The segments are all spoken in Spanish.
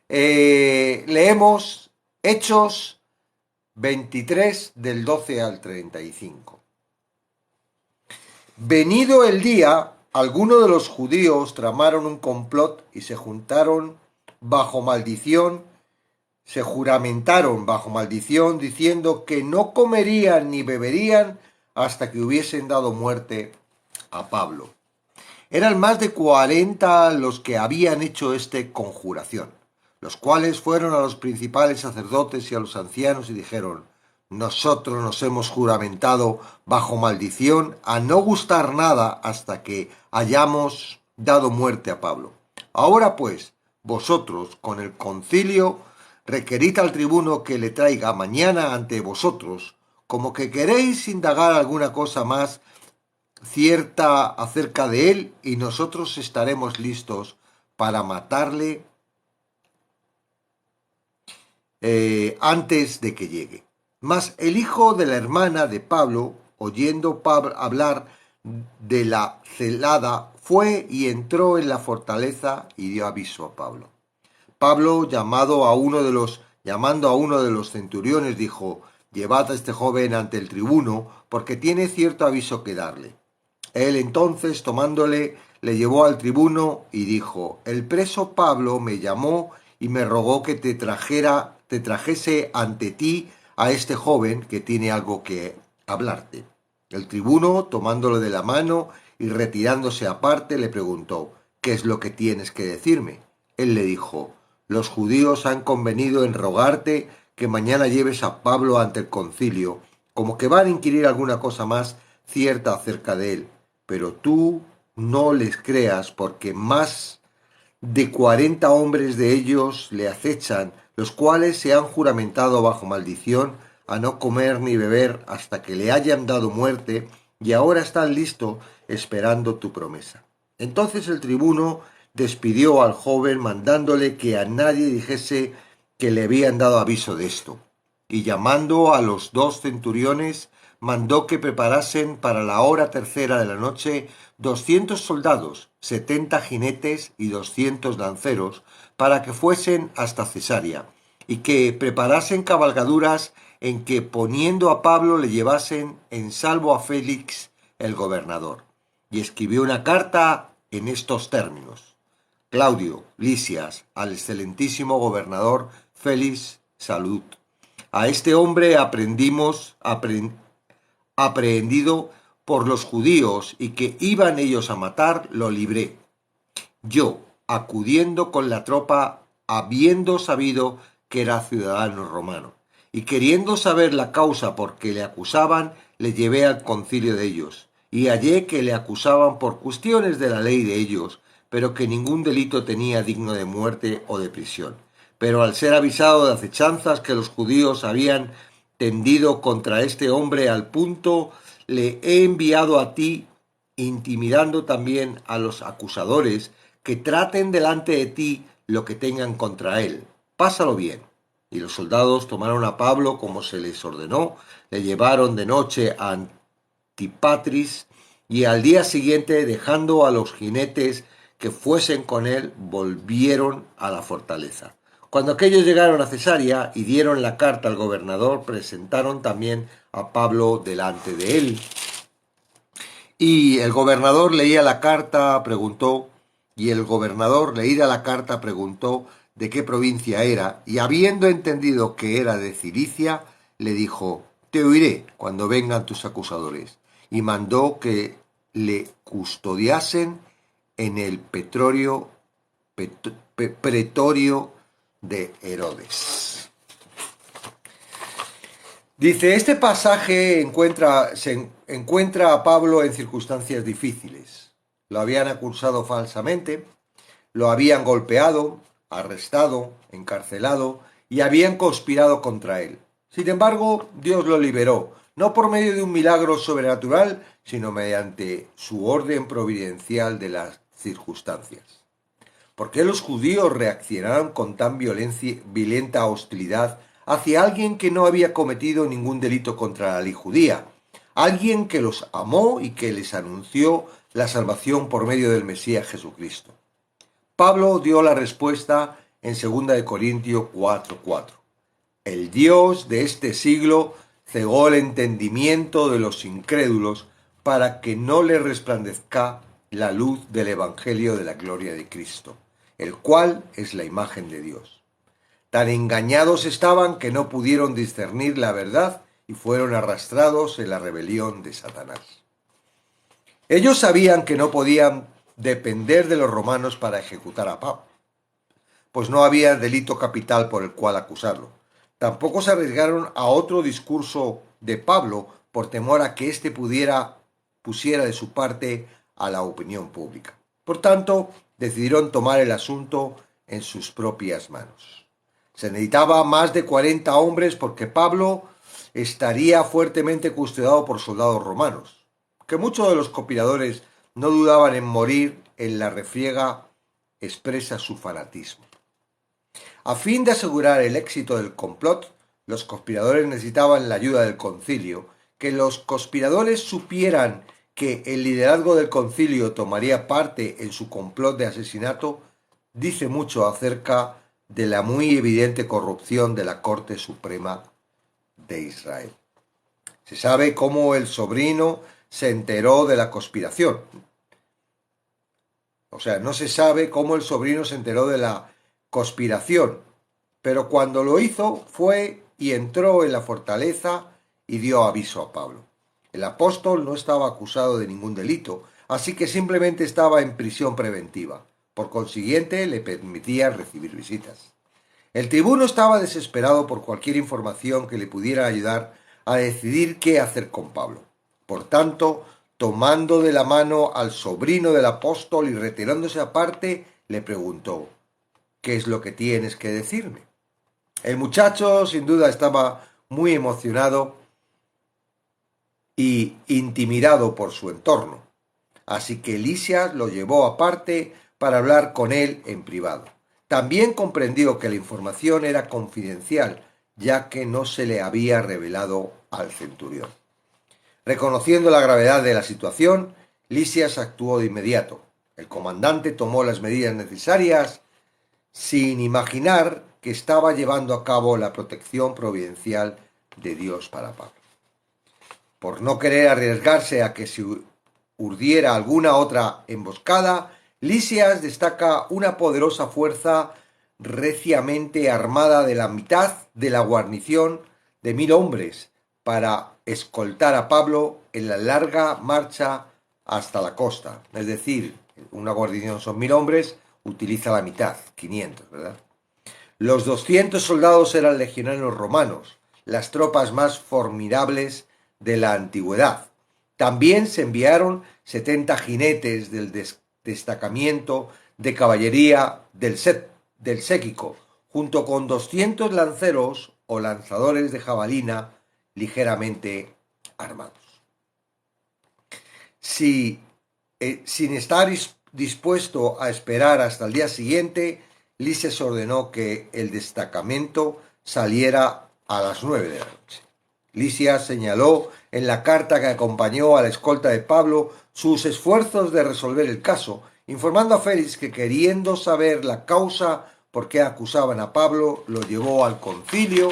Leemos Hechos 23 del 12 al 35. Venido el día, algunos de los judíos tramaron un complot y se juramentaron bajo maldición, diciendo que no comerían ni beberían hasta que hubiesen dado muerte a Pablo. Eran más de 40 los que habían hecho esta conjuración, los cuales fueron a los principales sacerdotes y a los ancianos y dijeron: nosotros nos hemos juramentado bajo maldición a no gustar nada hasta que hayamos dado muerte a Pablo. Ahora pues, vosotros con el concilio requerid al tribuno que le traiga mañana ante vosotros, como que queréis indagar alguna cosa más cierta acerca de él, y nosotros estaremos listos para matarle antes de que llegue. Mas el hijo de la hermana de Pablo, oyendo hablar de la celada, fue y entró en la fortaleza y dio aviso a Pablo. Pablo, llamando a uno de los centuriones, dijo: llevad a este joven ante el tribuno, porque tiene cierto aviso que darle. Él entonces, tomándole, le llevó al tribuno y dijo: el preso Pablo me llamó y me rogó que te trajese ante ti a este joven que tiene algo que hablarte. El tribuno, tomándolo de la mano y retirándose aparte, le preguntó: ¿qué es lo que tienes que decirme? Él le dijo: los judíos han convenido en rogarte que mañana lleves a Pablo ante el concilio, como que van a inquirir alguna cosa más cierta acerca de él. Pero tú no les creas, porque más de 40 hombres de ellos le acechan, los cuales se han juramentado bajo maldición a no comer ni beber hasta que le hayan dado muerte, y ahora están listos esperando tu promesa. Entonces el tribuno despidió al joven, mandándole que a nadie dijese que le habían dado aviso de esto. Y llamando a los 2 centuriones, mandó que preparasen para la hora tercera de la noche 200 soldados, 70 jinetes y 200 lanceros, para que fuesen hasta Cesarea, y que preparasen cabalgaduras en que, poniendo a Pablo, le llevasen en salvo a Félix el gobernador. Y escribió una carta en estos términos: Claudio Lisias, al excelentísimo gobernador Félix, salud. A este hombre aprehendido por los judíos y que iban ellos a matar, lo libré. Yo, acudiendo con la tropa, habiendo sabido que era ciudadano romano, y queriendo saber la causa por que le acusaban, le llevé al concilio de ellos, y hallé que le acusaban por cuestiones de la ley de ellos, pero que ningún delito tenía digno de muerte o de prisión. Pero al ser avisado de acechanzas que los judíos habían tendido contra este hombre, al punto le he enviado a ti, intimidando también a los acusadores, que traten delante de ti lo que tengan contra él. Pásalo bien. Y los soldados tomaron a Pablo como se les ordenó, le llevaron de noche a Antipatris, y al día siguiente, dejando a los jinetes que fuesen con él, volvieron a la fortaleza. Cuando aquellos llegaron a Cesarea y dieron la carta al gobernador, presentaron también a Pablo delante de él. Y el gobernador leía la carta, preguntó de qué provincia era, y habiendo entendido que era de Cilicia, le dijo: te oiré cuando vengan tus acusadores. Y mandó que le custodiasen en el pretorio de Herodes. Dice, este pasaje se encuentra a Pablo en circunstancias difíciles. Lo habían acusado falsamente, lo habían golpeado, arrestado, encarcelado y habían conspirado contra él. Sin embargo, Dios lo liberó, no por medio de un milagro sobrenatural, sino mediante su orden providencial de las circunstancias. ¿Por qué los judíos reaccionaron con tan violenta hostilidad hacia alguien que no había cometido ningún delito contra la ley judía? Alguien que los amó y que les anunció la salvación por medio del Mesías Jesucristo. Pablo dio la respuesta en 2 Corintios 4:4. El Dios de este siglo cegó el entendimiento de los incrédulos para que no les resplandezca la luz del Evangelio de la gloria de Cristo, el cual es la imagen de Dios. Tan engañados estaban que no pudieron discernir la verdad y fueron arrastrados en la rebelión de Satanás. Ellos sabían que no podían depender de los romanos para ejecutar a Pablo, pues no había delito capital por el cual acusarlo. Tampoco se arriesgaron a otro discurso de Pablo por temor a que éste pusiera de su parte a la opinión pública. Por tanto, decidieron tomar el asunto en sus propias manos. Se necesitaba más de 40 hombres porque Pablo estaría fuertemente custodiado por soldados romanos, que muchos de los conspiradores no dudaban en morir en la refriega expresa su fanatismo. A fin de asegurar el éxito del complot, los conspiradores necesitaban la ayuda del concilio. Que los conspiradores supieran que el liderazgo del concilio tomaría parte en su complot de asesinato dice mucho acerca de la muy evidente corrupción de la Corte Suprema de Israel. Se sabe cómo el sobrino se enteró de la conspiración. O sea, no se sabe cómo el sobrino se enteró de la conspiración, pero cuando lo hizo fue y entró en la fortaleza y dio aviso a Pablo. El apóstol no estaba acusado de ningún delito, así que simplemente estaba en prisión preventiva. Por consiguiente, le permitía recibir visitas. El tribuno estaba desesperado por cualquier información que le pudiera ayudar a decidir qué hacer con Pablo. Por tanto, tomando de la mano al sobrino del apóstol y retirándose aparte, le preguntó: ¿qué es lo que tienes que decirme? El muchacho, sin duda, estaba muy emocionado y intimidado por su entorno, así que Lisias lo llevó aparte para hablar con él en privado. También comprendió que la información era confidencial, ya que no se le había revelado al centurión. Reconociendo la gravedad de la situación, Lisias actuó de inmediato. El comandante tomó las medidas necesarias sin imaginar que estaba llevando a cabo la protección providencial de Dios para Pablo. Por no querer arriesgarse a que se urdiera alguna otra emboscada, Lisias destaca una poderosa fuerza reciamente armada de la mitad de la guarnición de 1000 hombres para escoltar a Pablo en la larga marcha hasta la costa. Es decir, una guarnición son 1000 hombres, utiliza la mitad, 500, ¿verdad? Los 200 soldados eran legionarios romanos, las tropas más formidables de la antigüedad. También se enviaron 70 jinetes del destacamento de caballería del séquico, junto con 200 lanceros o lanzadores de jabalina ligeramente armados. Sin estar dispuesto a esperar hasta el día siguiente, Lisias ordenó que el destacamento saliera a las 9 de la noche. Lisias señaló en la carta que acompañó a la escolta de Pablo sus esfuerzos de resolver el caso, informando a Félix que, queriendo saber la causa por qué acusaban a Pablo, lo llevó al concilio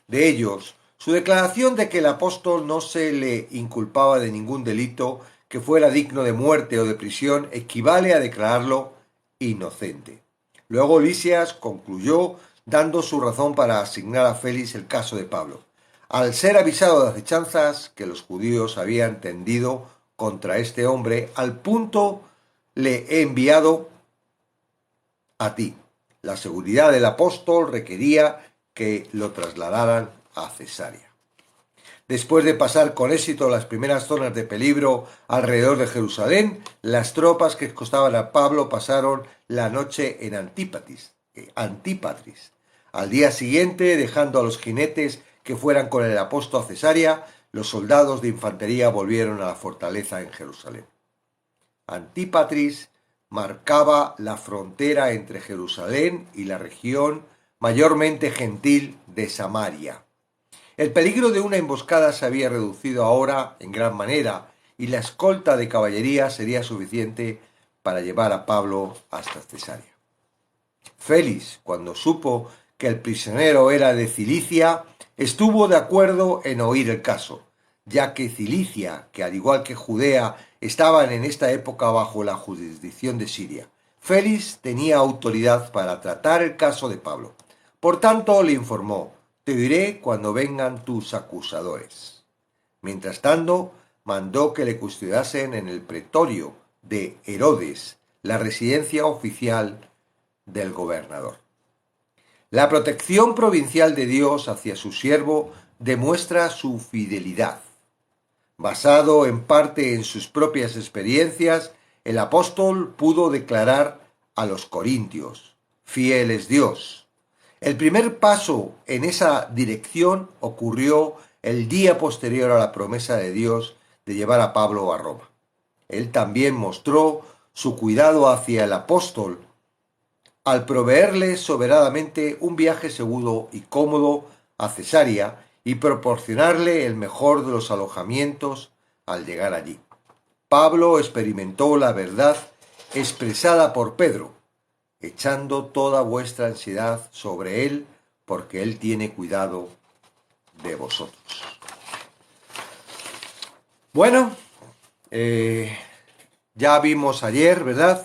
de ellos. Su declaración de que el apóstol no se le inculpaba de ningún delito que fuera digno de muerte o de prisión equivale a declararlo inocente. Luego Lisias concluyó dando su razón para asignar a Félix el caso de Pablo. Al ser avisado de acechanzas que los judíos habían tendido contra este hombre, al punto le he enviado a ti. La seguridad del apóstol requería que lo trasladaran a Cesarea. Después de pasar con éxito las primeras zonas de peligro alrededor de Jerusalén, las tropas que escoltaban a Pablo pasaron la noche en Antípatris. Al día siguiente, dejando a los jinetes que fueran con el apóstol a Cesarea, los soldados de infantería volvieron a la fortaleza en Jerusalén. Antípatris marcaba la frontera entre Jerusalén y la región mayormente gentil de Samaria. El peligro de una emboscada se había reducido ahora en gran manera y la escolta de caballería sería suficiente para llevar a Pablo hasta Cesarea. Félix, cuando supo que el prisionero era de Cilicia, estuvo de acuerdo en oír el caso, ya que Cilicia, que al igual que Judea, estaban en esta época bajo la jurisdicción de Siria. Félix tenía autoridad para tratar el caso de Pablo. Por tanto, le informó: te diré cuando vengan tus acusadores. Mientras tanto, mandó que le custodiasen en el pretorio de Herodes, la residencia oficial del gobernador. La protección provincial de Dios hacia su siervo demuestra su fidelidad. Basado en parte en sus propias experiencias, el apóstol pudo declarar a los corintios: fiel es Dios. El primer paso en esa dirección ocurrió el día posterior a la promesa de Dios de llevar a Pablo a Roma. Él también mostró su cuidado hacia el apóstol al proveerle soberanamente un viaje seguro y cómodo a Cesarea y proporcionarle el mejor de los alojamientos al llegar allí. Pablo experimentó la verdad expresada por Pedro: echando toda vuestra ansiedad sobre él, porque él tiene cuidado de vosotros. Bueno, ya vimos ayer, ¿verdad?,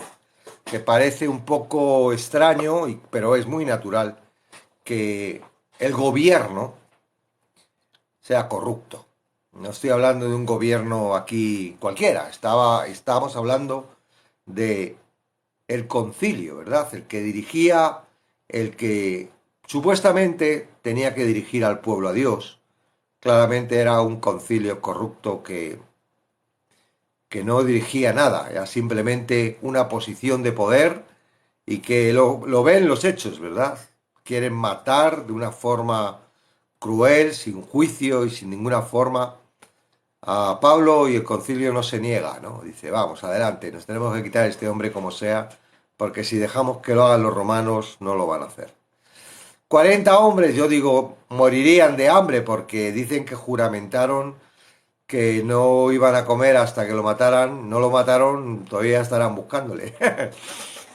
que parece un poco extraño, pero es muy natural, que el gobierno sea corrupto. No estoy hablando de un gobierno aquí cualquiera, estábamos hablando de el concilio, ¿verdad? El que dirigía, el que supuestamente tenía que dirigir al pueblo a Dios. Claramente era un concilio corrupto que no dirigía nada, era simplemente una posición de poder y que lo ven los hechos, ¿verdad? Quieren matar de una forma cruel, sin juicio y sin ninguna forma a Pablo, y el concilio no se niega, ¿no? Dice: vamos, adelante, nos tenemos que quitar a este hombre como sea, porque si dejamos que lo hagan los romanos, no lo van a hacer. 40 hombres, yo digo, morirían de hambre, porque dicen que juramentaron que no iban a comer hasta que lo mataran. No lo mataron, todavía estarán buscándole.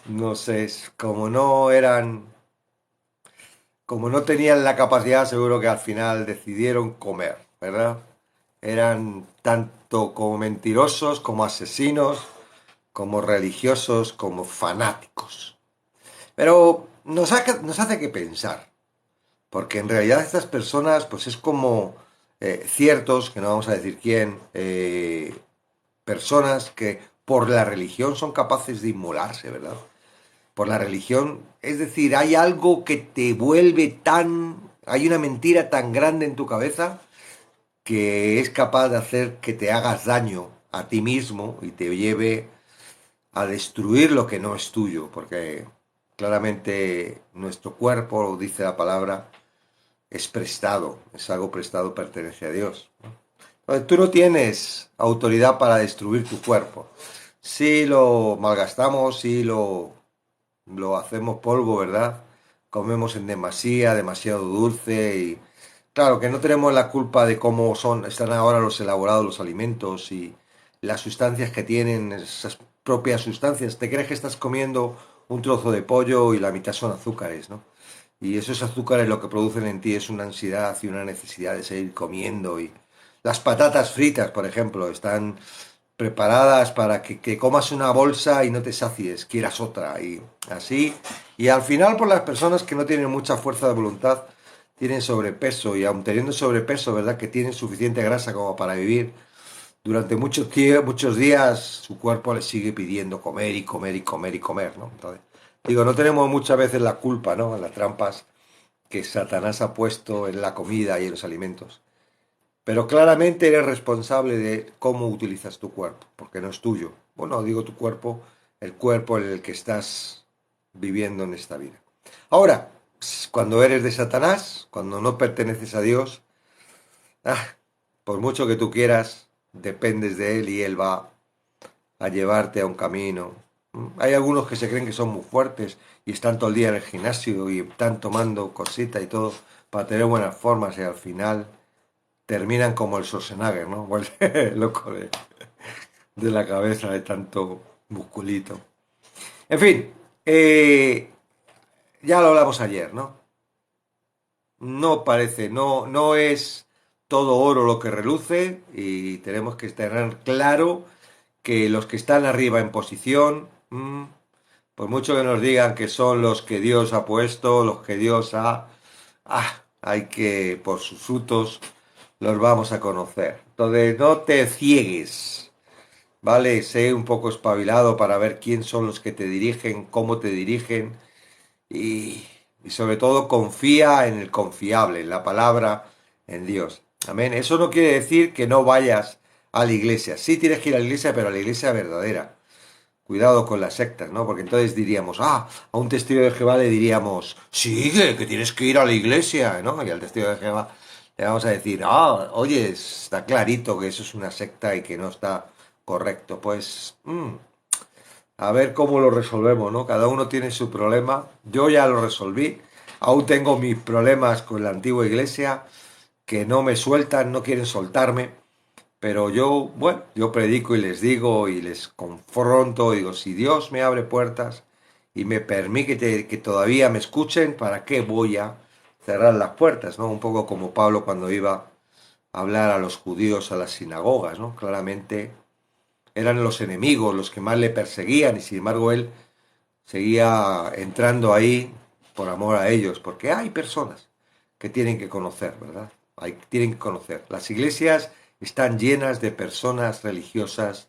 No sé, como no tenían la capacidad, seguro que al final decidieron comer, ¿verdad? Eran tanto como mentirosos, como asesinos, como religiosos, como fanáticos. Pero nos hace que pensar, porque en realidad estas personas, pues es como ciertos, que no vamos a decir quién, personas que por la religión son capaces de inmolarse, ¿verdad? Por la religión, es decir, hay algo que te vuelve hay una mentira tan grande en tu cabeza que es capaz de hacer que te hagas daño a ti mismo y te lleve a destruir lo que no es tuyo, porque claramente nuestro cuerpo, dice la palabra, es prestado, es algo prestado, pertenece a Dios. Entonces, tú no tienes autoridad para destruir tu cuerpo. Si lo malgastamos, si lo hacemos polvo, ¿verdad? Comemos en demasía, demasiado dulce y claro que no tenemos la culpa de cómo están ahora los elaborados los alimentos y las sustancias que tienen, esas propias sustancias. Te crees que estás comiendo un trozo de pollo y la mitad son azúcares, ¿no? Y esos azúcares lo que producen en ti es una ansiedad y una necesidad de seguir comiendo. Y las patatas fritas, por ejemplo, están preparadas para que comas una bolsa y no te sacies, quieras otra, y así. Y al final, por las personas que no tienen mucha fuerza de voluntad, tienen sobrepeso, y aun teniendo sobrepeso, ¿verdad?, que tienen suficiente grasa como para vivir, durante muchos días su cuerpo les sigue pidiendo comer y comer y comer y comer, ¿no? Entonces, digo, no tenemos muchas veces la culpa, ¿no?, en las trampas que Satanás ha puesto en la comida y en los alimentos. Pero claramente eres responsable de cómo utilizas tu cuerpo, porque no es tuyo. Bueno, digo tu cuerpo, el cuerpo en el que estás viviendo en esta vida. Ahora, cuando eres de Satanás, cuando no perteneces a Dios, ah, por mucho que tú quieras, dependes de Él y Él va a llevarte a un camino. Hay algunos que se creen que son muy fuertes y están todo el día en el gimnasio y están tomando cositas y todo para tener buenas formas, y al final terminan como el Schwarzenegger, ¿no? Vuelve loco de la cabeza de tanto musculito. En fin, ya lo hablamos ayer, ¿no? No parece, no es todo oro lo que reluce y tenemos que tener claro que los que están arriba en posición, por mucho que nos digan que son los que Dios ha puesto, los que Dios ha... hay que, por sus frutos, los vamos a conocer. Entonces, no te ciegues, ¿vale? Sé un poco espabilado para ver quién son los que te dirigen, cómo te dirigen y, y sobre todo confía en el confiable, en la palabra, en Dios. Amén. Eso no quiere decir que no vayas a la iglesia. Sí tienes que ir a la iglesia, pero a la iglesia verdadera. Cuidado con las sectas, ¿no? Porque entonces diríamos, a un testigo de Jehová le diríamos, sigue, que tienes que ir a la iglesia, ¿no? Y al testigo de Jehová le vamos a decir, oye, está clarito que eso es una secta y que no está correcto. Pues, a ver cómo lo resolvemos, ¿no? Cada uno tiene su problema. Yo ya lo resolví. Aún tengo mis problemas con la antigua iglesia, que no me sueltan, no quieren soltarme. Pero yo, bueno, yo predico y les digo y les confronto, digo, si Dios me abre puertas y me permite que todavía me escuchen, ¿para qué voy a cerrar las puertas? ¿No? Un poco como Pablo cuando iba a hablar a los judíos a las sinagogas, ¿no? Claramente eran los enemigos los que más le perseguían y sin embargo él seguía entrando ahí por amor a ellos, porque hay personas que tienen que conocer, ¿verdad? Tienen que conocer. Las iglesias están llenas de personas religiosas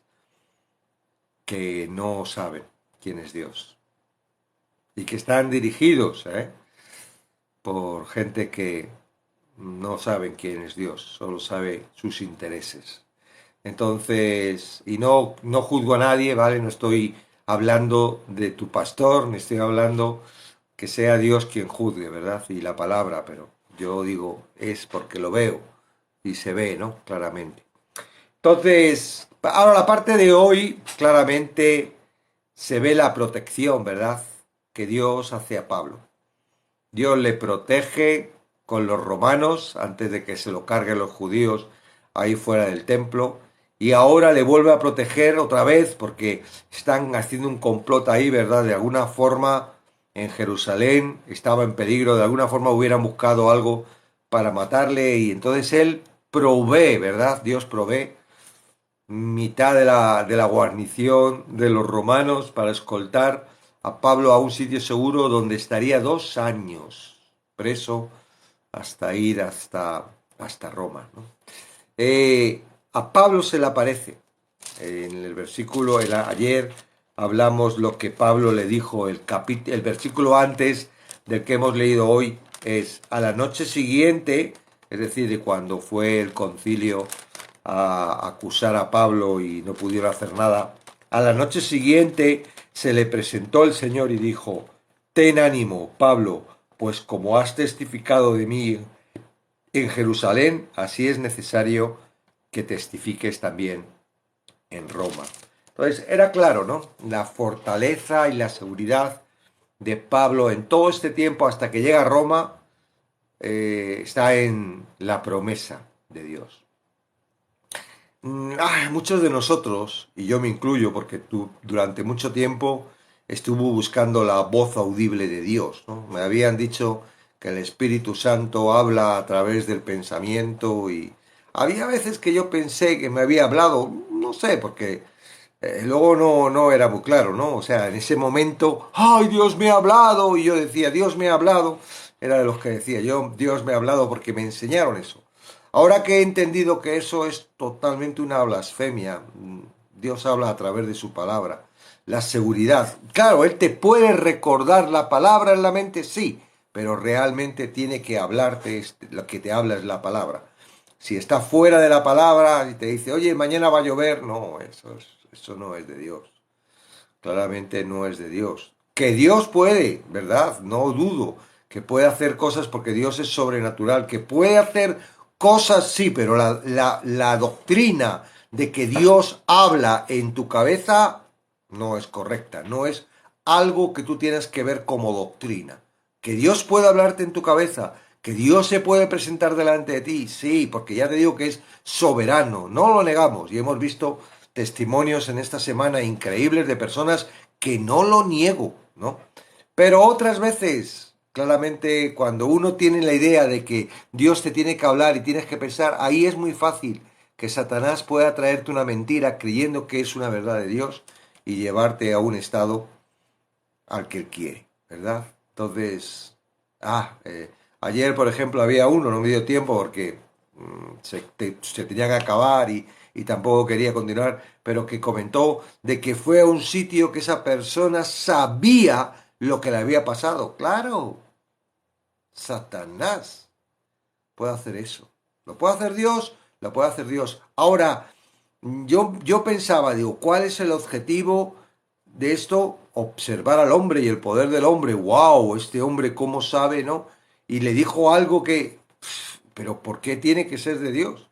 que no saben quién es Dios y que están dirigidos por gente que no saben quién es Dios, solo sabe sus intereses. Entonces, y no juzgo a nadie, ¿vale? No estoy hablando de tu pastor, ni estoy hablando que sea Dios quien juzgue, ¿verdad? Y la palabra, pero yo digo, es porque lo veo y se ve, ¿no? Claramente. Entonces, ahora la parte de hoy, claramente se ve la protección, ¿verdad? Que Dios hace a Pablo. Dios le protege con los romanos antes de que se lo carguen los judíos ahí fuera del templo. Y ahora le vuelve a proteger otra vez porque están haciendo un complot ahí, ¿verdad? De alguna forma en Jerusalén estaba en peligro, de alguna forma hubieran buscado algo para matarle y entonces él provee, ¿verdad? Dios provee mitad de la guarnición de los romanos para escoltar a Pablo a un sitio seguro donde estaría 2 años preso hasta ir hasta Roma, ¿no? A Pablo se le aparece en el versículo, ayer hablamos lo que Pablo le dijo, el versículo antes del que hemos leído hoy es a la noche siguiente, es decir, de cuando fue el concilio a acusar a Pablo y no pudieron hacer nada. A la noche siguiente se le presentó el Señor y dijo, ten ánimo, Pablo, pues como has testificado de mí en Jerusalén, así es necesario que testifiques también en Roma. Entonces, era claro, ¿no? La fortaleza y la seguridad de Pablo en todo este tiempo hasta que llega a Roma está en la promesa de Dios. Muchos de nosotros, y yo me incluyo porque tú durante mucho tiempo estuve buscando la voz audible de Dios, ¿no? Me habían dicho que el Espíritu Santo habla a través del pensamiento y había veces que yo pensé que me había hablado, no sé, porque luego no era muy claro, ¿no? O sea, en ese momento, ¡ay, Dios me ha hablado! Y yo decía, Dios me ha hablado. Era de los que decía yo, Dios me ha hablado porque me enseñaron eso. Ahora que he entendido que eso es totalmente una blasfemia, Dios habla a través de su palabra. La seguridad. Claro, Él te puede recordar la palabra en la mente, sí, pero realmente tiene que hablarte, lo que te habla es la palabra. Si está fuera de la palabra y te dice, oye, mañana va a llover, no, eso no es de Dios. Claramente no es de Dios. Que Dios puede, ¿verdad? No dudo que puede hacer cosas porque Dios es sobrenatural, que puede hacer cosas, sí, pero la doctrina de que Dios habla en tu cabeza no es correcta, no es algo que tú tienes que ver como doctrina. Que Dios puede hablarte en tu cabeza, que Dios se puede presentar delante de ti, sí, porque ya te digo que es soberano, no lo negamos y hemos visto testimonios en esta semana increíbles de personas que no lo niego, ¿no? Pero otras veces, claramente, cuando uno tiene la idea de que Dios te tiene que hablar y tienes que pensar, ahí es muy fácil que Satanás pueda traerte una mentira creyendo que es una verdad de Dios y llevarte a un estado al que él quiere, ¿verdad? Entonces, ayer, por ejemplo, había uno, no me dio tiempo porque se tenía que acabar y tampoco quería continuar, pero que comentó de que fue a un sitio que esa persona sabía lo que le había pasado. Claro, Satanás puede hacer eso. ¿Lo puede hacer Dios? Lo puede hacer Dios. Ahora, yo pensaba, digo, ¿cuál es el objetivo de esto? Observar al hombre y el poder del hombre. ¡Wow! Este hombre, ¿cómo sabe, no? Y le dijo algo que, pero ¿por qué tiene que ser de Dios?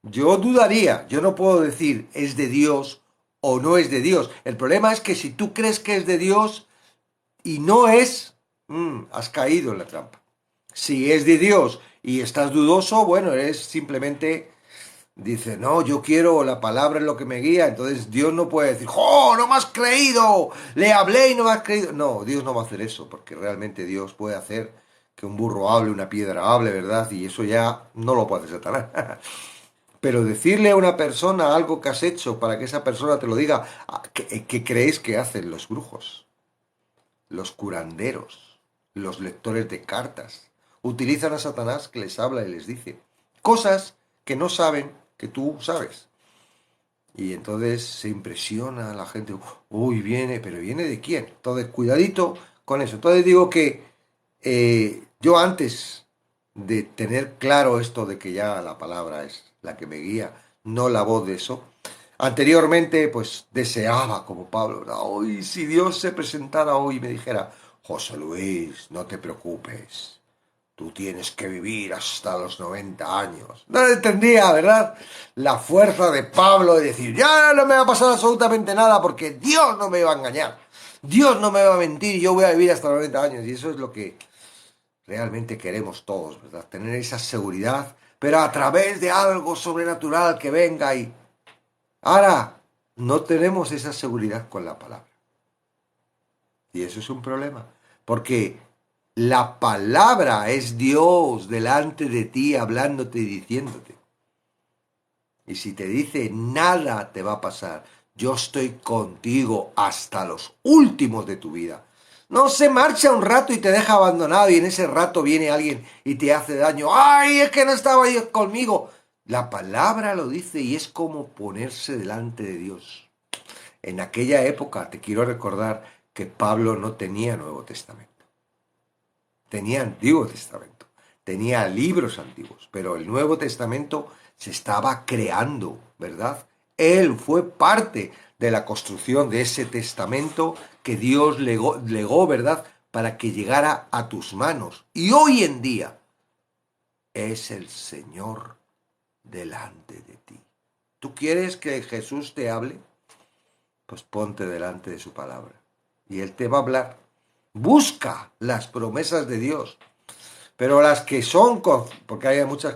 Yo dudaría, yo no puedo decir es de Dios o no es de Dios. El problema es que si tú crees que es de Dios y no es, has caído en la trampa. Si es de Dios y estás dudoso, bueno, eres simplemente, dice, no, yo quiero la palabra en lo que me guía, entonces Dios no puede decir, ¡oh, no me has creído! Le hablé y no me has creído. No, Dios no va a hacer eso, porque realmente Dios puede hacer que un burro hable, una piedra hable, ¿verdad? Y eso ya no lo puede hacer Satanás. Pero decirle a una persona algo que has hecho para que esa persona te lo diga, ¿qué creéis que hacen los brujos, los curanderos, los lectores de cartas? Utilizan a Satanás que les habla y les dice cosas que no saben que tú sabes. Y entonces se impresiona a la gente, uy, viene, pero ¿viene de quién? Entonces, cuidadito con eso. Entonces digo que yo antes de tener claro esto de que ya la palabra es la que me guía, no la voz de eso, anteriormente pues deseaba como Pablo, hoy si Dios se presentara hoy y me dijera, José Luis, no te preocupes, tú tienes que vivir hasta los 90 años. No entendía, ¿verdad? La fuerza de Pablo de decir, ya no me va a pasar absolutamente nada porque Dios no me va a engañar. Dios no me va a mentir, yo voy a vivir hasta los 90 años. Y eso es lo que realmente queremos todos, ¿verdad? Tener esa seguridad, pero a través de algo sobrenatural que venga y... Ahora, no tenemos esa seguridad con la palabra. Y eso es un problema, porque la palabra es Dios delante de ti hablándote y diciéndote. Y si te dice nada te va a pasar, yo estoy contigo hasta los últimos de tu vida. No se marcha un rato y te deja abandonado y en ese rato viene alguien y te hace daño. ¡Ay, es que no estaba ahí conmigo! La palabra lo dice y es como ponerse delante de Dios. En aquella época te quiero recordar que Pablo no tenía Nuevo Testamento. Tenía Antiguo Testamento. Tenía libros antiguos. Pero el Nuevo Testamento se estaba creando, ¿verdad? Él fue parte de la construcción de ese testamento que Dios legó, ¿verdad? Para que llegara a tus manos. Y hoy en día es el Señor delante de ti. ¿Tú quieres que Jesús te hable? Pues ponte delante de su palabra. Y Él te va a hablar. Busca las promesas de Dios. Pero las que son, porque hay muchas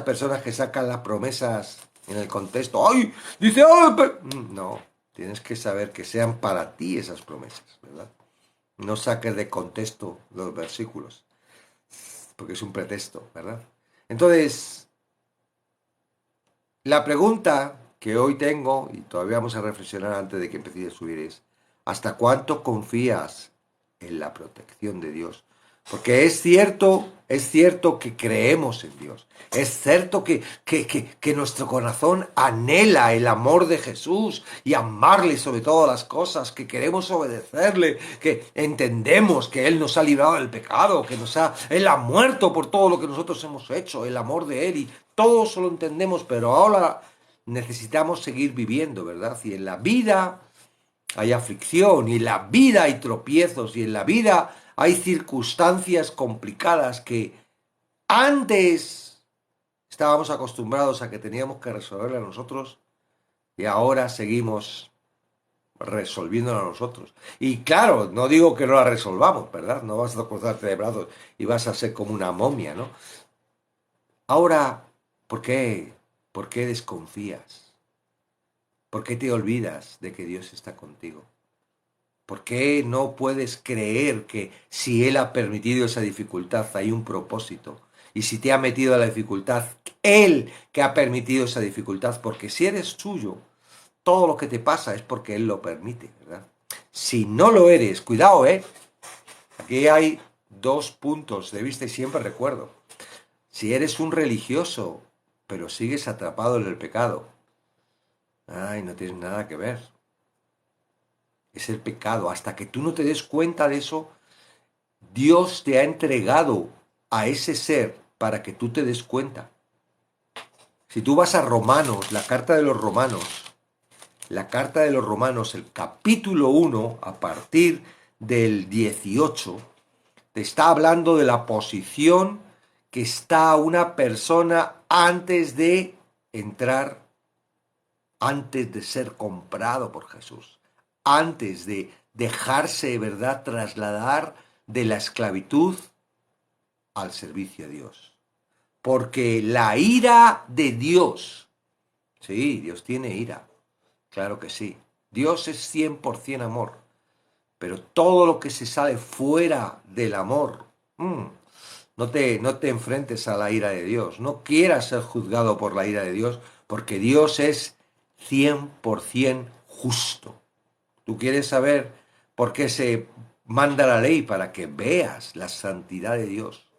personas que sacan las promesas en el contexto. ¡Ay! Dice, ¡ay! No, tienes que saber que sean para ti esas promesas, ¿verdad? No saques de contexto los versículos, porque es un pretexto, ¿verdad? Entonces, la pregunta que hoy tengo, y todavía vamos a reflexionar antes de que empiece a subir, es, ¿hasta cuánto confías en la protección de Dios? Porque es cierto que creemos en Dios. Es cierto que nuestro corazón anhela el amor de Jesús y amarle sobre todas las cosas, que queremos obedecerle, que entendemos que Él nos ha librado del pecado, Él ha muerto por todo lo que nosotros hemos hecho, el amor de Él, y todo eso lo entendemos, pero ahora necesitamos seguir viviendo, ¿verdad? Y en la vida hay aflicción, y en la vida hay tropiezos, y en la vida hay circunstancias complicadas que antes estábamos acostumbrados a que teníamos que resolverlas nosotros y ahora seguimos resolviéndola nosotros. Y claro, no digo que no la resolvamos, ¿verdad? No vas a cruzarte de brazos y vas a ser como una momia, ¿no? Ahora, ¿por qué? ¿Por qué desconfías? ¿Por qué te olvidas de que Dios está contigo? ¿Por qué no puedes creer que si Él ha permitido esa dificultad hay un propósito? Y si te ha metido a la dificultad, Él que ha permitido esa dificultad, porque si eres suyo, todo lo que te pasa es porque Él lo permite, ¿verdad? Si no lo eres, cuidado, ¿eh? Aquí hay dos puntos de vista y siempre recuerdo. Si eres un religioso, pero sigues atrapado en el pecado, ay, no tienes nada que ver. Es el pecado. Hasta que tú no te des cuenta de eso, Dios te ha entregado a ese ser para que tú te des cuenta. Si tú vas a Romanos, la carta de los Romanos, el capítulo 1, a partir del 18, te está hablando de la posición que está una persona antes de entrar, antes de ser comprado por Jesús, antes de dejarse, ¿verdad?, trasladar de la esclavitud al servicio a Dios. Porque la ira de Dios, sí, Dios tiene ira, claro que sí. Dios es 100% amor, pero todo lo que se sale fuera del amor, no te enfrentes a la ira de Dios, no quieras ser juzgado por la ira de Dios, porque Dios es 100% justo. ¿Tú quieres saber por qué se manda la ley? Para que veas la santidad de Dios.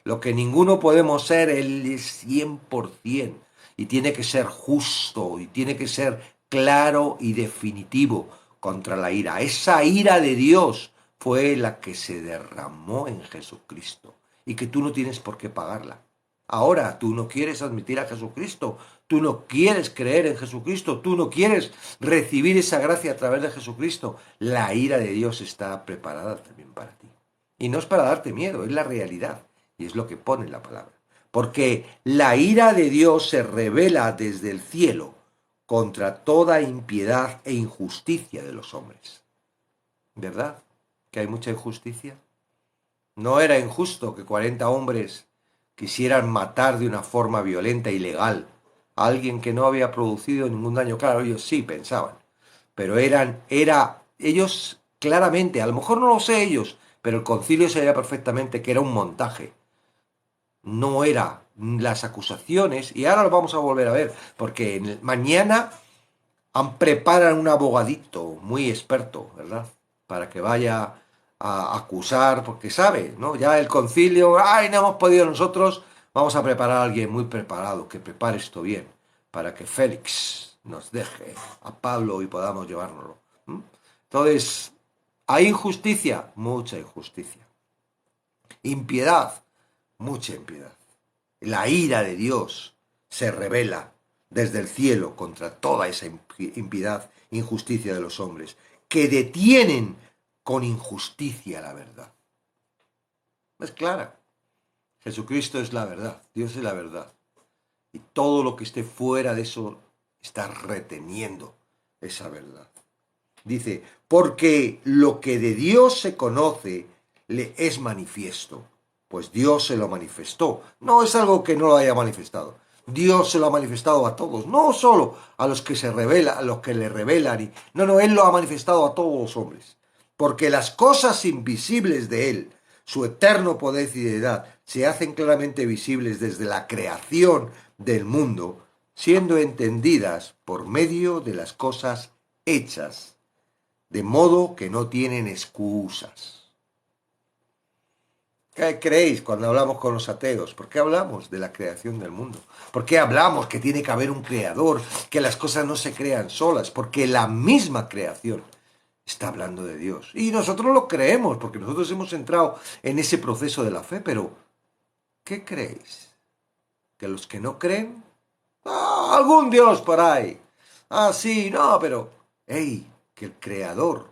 Lo que ninguno podemos ser, Él es 100%. Y tiene que ser justo, y tiene que ser claro y definitivo contra la ira. Esa ira de Dios fue la que se derramó en Jesucristo. Y que tú no tienes por qué pagarla. Ahora tú no quieres admitir a Jesucristo, tú no quieres creer en Jesucristo, tú no quieres recibir esa gracia a través de Jesucristo. La ira de Dios está preparada también para ti. Y no es para darte miedo, es la realidad. Y es lo que pone la palabra. Porque la ira de Dios se revela desde el cielo contra toda impiedad e injusticia de los hombres. ¿Verdad? ¿Que hay mucha injusticia? No era injusto que 40 hombres quisieran matar de una forma violenta y legal a alguien que no había producido ningún daño. Claro, ellos sí pensaban, pero ellos claramente, a lo mejor no lo sé ellos, pero el concilio sabía perfectamente que era un montaje. No era las acusaciones, y ahora lo vamos a volver a ver, porque mañana preparan un abogadito muy experto, ¿verdad? Para que vaya a acusar, porque sabe, ¿no? Ya el concilio, ay, no hemos podido nosotros, vamos a preparar a alguien muy preparado, que prepare esto bien, para que Félix nos deje a Pablo y podamos llevárnoslo. Entonces, ¿hay injusticia? Mucha injusticia. Impiedad, mucha impiedad. La ira de Dios se revela desde el cielo contra toda esa impiedad, injusticia de los hombres, que detienen con injusticia la verdad. Es clara. Jesucristo es la verdad, Dios es la verdad. Y todo lo que esté fuera de eso está reteniendo esa verdad. Dice, porque lo que de Dios se conoce le es manifiesto, pues Dios se lo manifestó. No es algo que no lo haya manifestado. Dios se lo ha manifestado a todos, no solo a los que se revelan, a los que le revelan. No, Él lo ha manifestado a todos los hombres. Porque las cosas invisibles de Él, su eterno poder y deidad, se hacen claramente visibles desde la creación del mundo, siendo entendidas por medio de las cosas hechas, de modo que no tienen excusas. ¿Qué creéis cuando hablamos con los ateos? ¿Por qué hablamos de la creación del mundo? ¿Por qué hablamos que tiene que haber un creador, que las cosas no se crean solas? Porque la misma creación está hablando de Dios. Y nosotros lo creemos, porque nosotros hemos entrado en ese proceso de la fe, pero ¿qué creéis? ¿Que los que no creen? ¡Ah, algún Dios por ahí! Ah, sí, no, pero... ¡Ey! Que el creador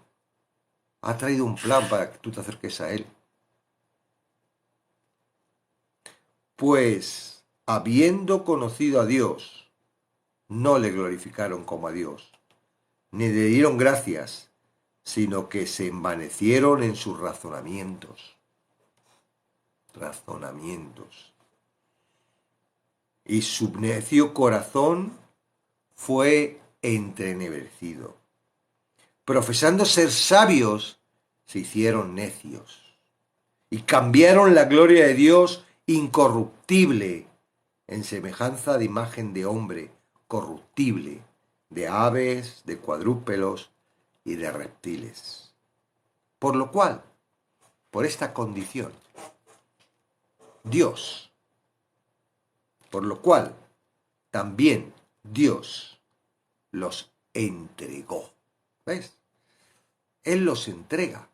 ha traído un plan para que tú te acerques a Él. Pues, habiendo conocido a Dios, no le glorificaron como a Dios, ni le dieron gracias, sino que se envanecieron en sus razonamientos. Y su necio corazón fue entrenebrecido. profesando ser sabios, se hicieron necios y cambiaron la gloria de Dios incorruptible en semejanza de imagen de hombre corruptible, de aves, de cuadrúpedos y de reptiles. Por lo cual, por esta condición, Dios, por lo cual también Dios los entregó. ¿Ves? Él los entrega.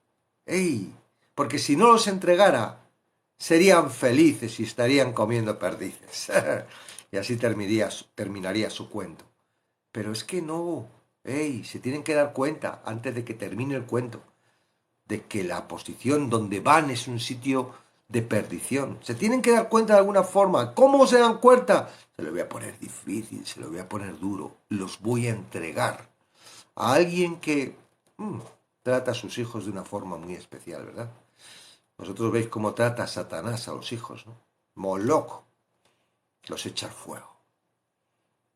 ¡Ey! Porque si no los entregara, serían felices y estarían comiendo perdices. Y así terminaría su cuento. Pero es que no. ¡Ey! Se tienen que dar cuenta, antes de que termine el cuento, de que la posición donde van es un sitio de perdición. Se tienen que dar cuenta de alguna forma. ¿Cómo se dan cuenta? Se lo voy a poner difícil, se lo voy a poner duro. Los voy a entregar a alguien que trata a sus hijos de una forma muy especial, ¿verdad? Vosotros veis cómo trata a Satanás a los hijos, ¿no? Moloch los echa al fuego.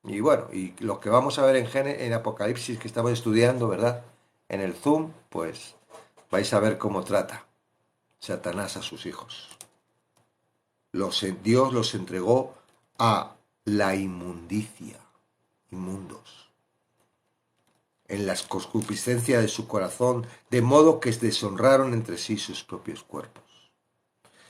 Y bueno, y lo que vamos a ver en Apocalipsis que estamos estudiando, ¿verdad? En el Zoom, pues vais a ver cómo trata Satanás a sus hijos. Dios los entregó a la inmundicia, inmundos, en la concupiscencia de su corazón, de modo que deshonraron entre sí sus propios cuerpos,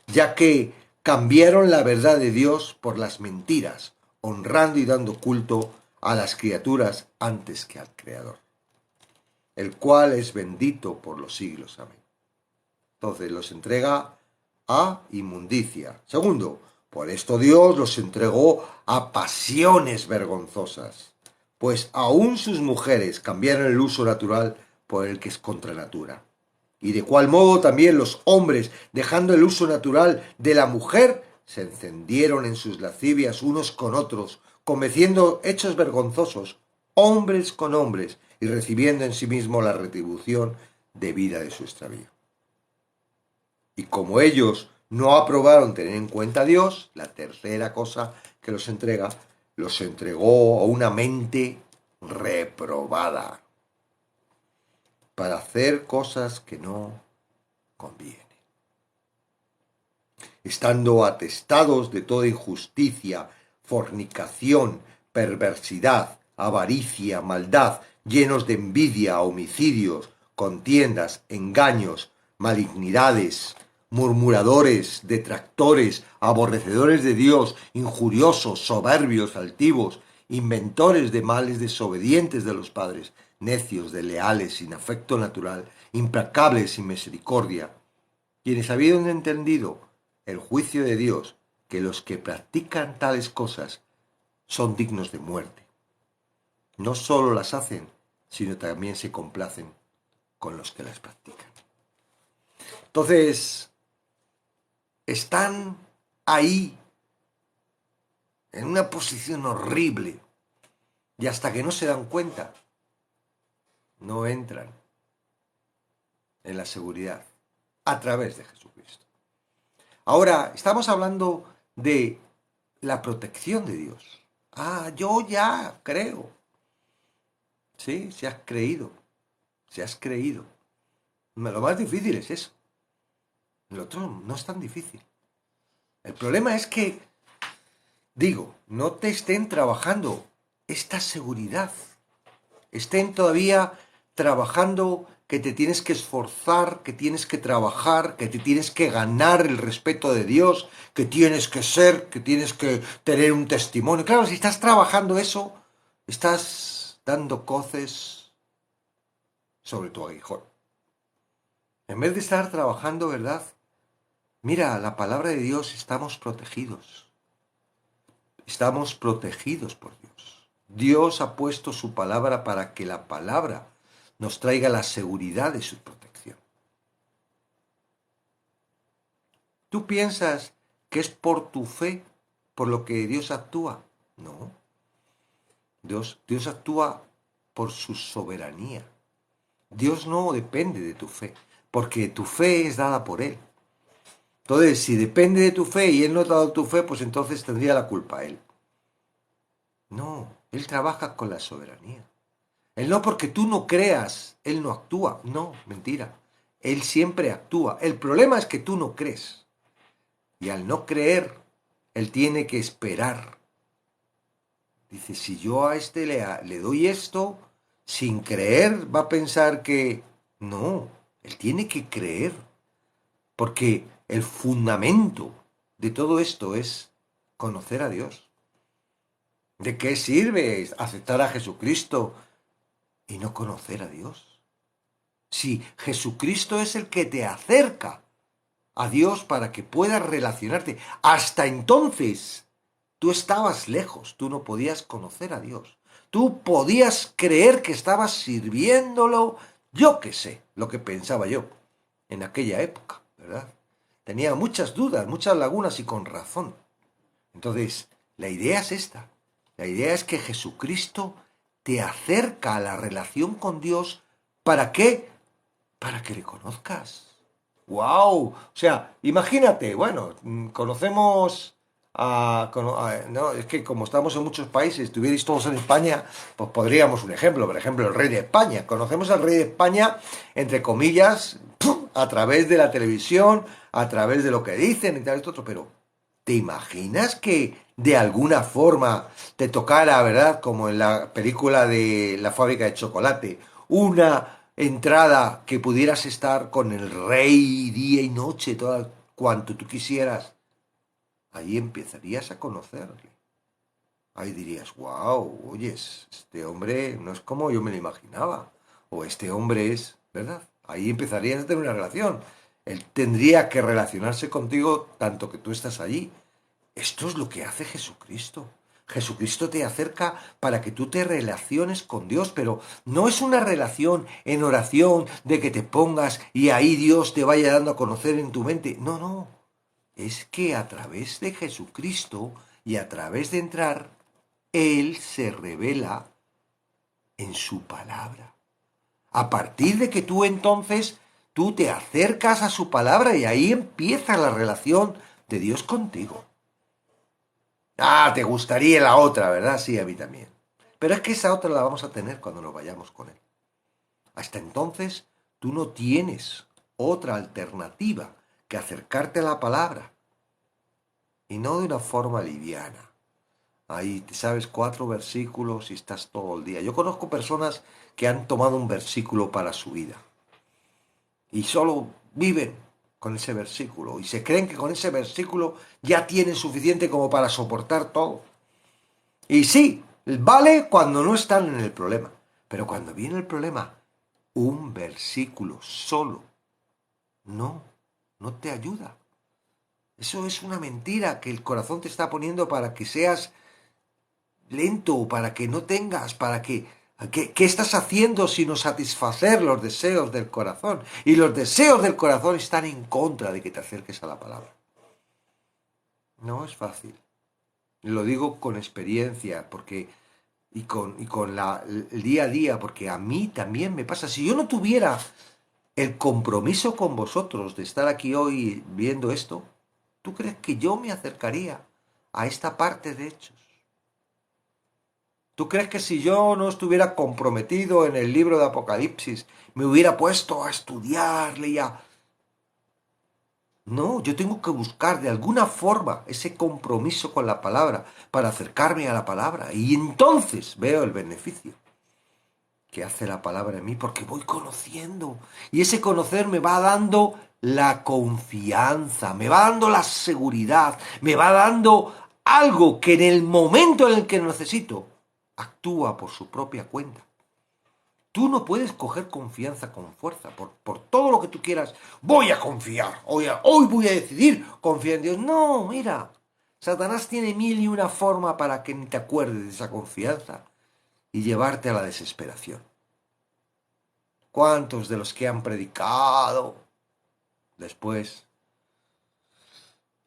ya que cambiaron la verdad de Dios por las mentiras, honrando y dando culto a las criaturas antes que al Creador, el cual es bendito por los siglos. Amén. Entonces los entrega a inmundicia. Segundo, por esto Dios los entregó a pasiones vergonzosas, pues aún sus mujeres cambiaron el uso natural por el que es contra natura. Y de cual modo también los hombres, dejando el uso natural de la mujer, se encendieron en sus lascivias unos con otros, cometiendo hechos vergonzosos, hombres con hombres, y recibiendo en sí mismo la retribución debida de su extravío. Y como ellos no aprobaron tener en cuenta a Dios, la tercera cosa que los entregó a una mente reprobada para hacer cosas que no convienen, estando atestados de toda injusticia, fornicación, perversidad, avaricia, maldad, llenos de envidia, homicidios, contiendas, engaños, malignidades, murmuradores, detractores, aborrecedores de Dios, injuriosos, soberbios, altivos, inventores de males, desobedientes de los padres, necios, desleales, sin afecto natural, implacables, sin misericordia, quienes habiendo entendido el juicio de Dios, que los que practican tales cosas son dignos de muerte, no solo las hacen, sino también se complacen con los que las practican. Entonces, están ahí en una posición horrible y hasta que no se dan cuenta, no entran en la seguridad a través de Jesucristo. Ahora, estamos hablando de la protección de Dios. Yo ya creo. Sí, si has creído. Si has creído. Lo más difícil es eso. Lo otro no es tan difícil. El problema es que, no te estén trabajando esta seguridad. Estén todavía trabajando que te tienes que esforzar, que tienes que trabajar, que te tienes que ganar el respeto de Dios, que tienes que tener un testimonio. Claro, si estás trabajando eso, estás dando coces sobre tu aguijón. En vez de estar trabajando, ¿verdad? Mira, la palabra de Dios, estamos protegidos. Estamos protegidos por Dios. Dios ha puesto su palabra para que la palabra nos traiga la seguridad de su protección. ¿Tú piensas que es por tu fe por lo que Dios actúa? No. Dios actúa por su soberanía. Dios no depende de tu fe, porque tu fe es dada por Él. Entonces, si depende de tu fe y Él no te ha dado tu fe, pues entonces tendría la culpa Él. No, Él trabaja con la soberanía. El no porque tú no creas, Él no actúa. No, mentira. Él siempre actúa. El problema es que tú no crees. Y al no creer, Él tiene que esperar. Dice, si yo a este le doy esto, sin creer, va a pensar que... No, Él tiene que creer. Porque el fundamento de todo esto es conocer a Dios. ¿De qué sirve aceptar a Jesucristo y no conocer a Dios? Si Jesucristo es el que te acerca a Dios para que puedas relacionarte. Hasta entonces, tú estabas lejos, tú no podías conocer a Dios. Tú podías creer que estabas sirviéndolo, yo qué sé, lo que pensaba yo en aquella época, ¿verdad? Tenía muchas dudas, muchas lagunas y con razón. Entonces, la idea es esta. La idea es que Jesucristo te acerca a la relación con Dios. ¿Para qué? Para que le conozcas. ¡Wow! O sea, imagínate, bueno, conocemos no, es que como estamos en muchos países, si estuvierais todos en España, pues podríamos un ejemplo, por ejemplo, el rey de España. Conocemos al rey de España, entre comillas, a través de la televisión, a través de lo que dicen y tal, esto otro, pero ¿te imaginas que de alguna forma te tocara, verdad, como en la película de La fábrica de chocolate, una entrada que pudieras estar con el rey día y noche, todo cuanto tú quisieras? Ahí empezarías a conocerle. Ahí dirías, wow, oyes, este hombre no es como yo me lo imaginaba. O este hombre es, ¿verdad? Ahí empezarías a tener una relación. Él tendría que relacionarse contigo tanto que tú estás allí. Esto es lo que hace Jesucristo. Jesucristo te acerca para que tú te relaciones con Dios, pero no es una relación en oración de que te pongas y ahí Dios te vaya dando a conocer en tu mente. No, no. Es que a través de Jesucristo y a través de entrar, Él se revela en su palabra. A partir de que tú entonces, tú te acercas a su palabra y ahí empieza la relación de Dios contigo. Ah, te gustaría la otra, ¿verdad? Sí, a mí también. Pero es que esa otra la vamos a tener cuando nos vayamos con Él. Hasta entonces, tú no tienes otra alternativa que acercarte a la palabra. Y no de una forma liviana. Ahí te sabes 4 versículos y estás todo el día. Yo conozco personas que han tomado un versículo para su vida. Y solo viven con ese versículo. Y se creen que con ese versículo ya tienen suficiente como para soportar todo. Y sí, vale cuando no están en el problema. Pero cuando viene el problema, un versículo solo no, no te ayuda. Eso es una mentira que el corazón te está poniendo para que seas lento, para que no tengas, para que... ¿Qué estás haciendo sino satisfacer los deseos del corazón? Y los deseos del corazón están en contra de que te acerques a la palabra. No es fácil. Lo digo con experiencia, porque y con el día a día, porque a mí también me pasa. Si yo no tuviera el compromiso con vosotros de estar aquí hoy viendo esto, ¿tú crees que yo me acercaría a esta parte de Hechos? ¿Tú crees que si yo no estuviera comprometido en el libro de Apocalipsis, me hubiera puesto a estudiarle y a... No, yo tengo que buscar de alguna forma ese compromiso con la palabra para acercarme a la palabra. Y entonces veo el beneficio que hace la palabra en mí porque voy conociendo. Y ese conocer me va dando la confianza, me va dando la seguridad, me va dando algo que en el momento en el que necesito, actúa por su propia cuenta. Tú no puedes coger confianza con fuerza, por todo lo que tú quieras. Voy a confiar, hoy voy a decidir confiar en Dios. No, mira, Satanás tiene mil y una forma para que ni te acuerdes de esa confianza y llevarte a la desesperación. ¿Cuántos de los que han predicado después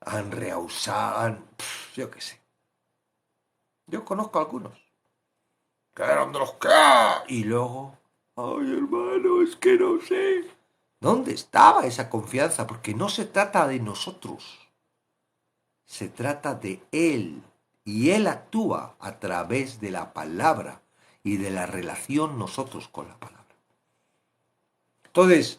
han rehusado? Yo qué sé. Yo conozco a algunos que eran de los que... Y luego, ay hermano, es que no sé. ¿Dónde estaba esa confianza? Porque no se trata de nosotros. Se trata de Él. Y Él actúa a través de la palabra. y de la relación nosotros con la palabra. Entonces,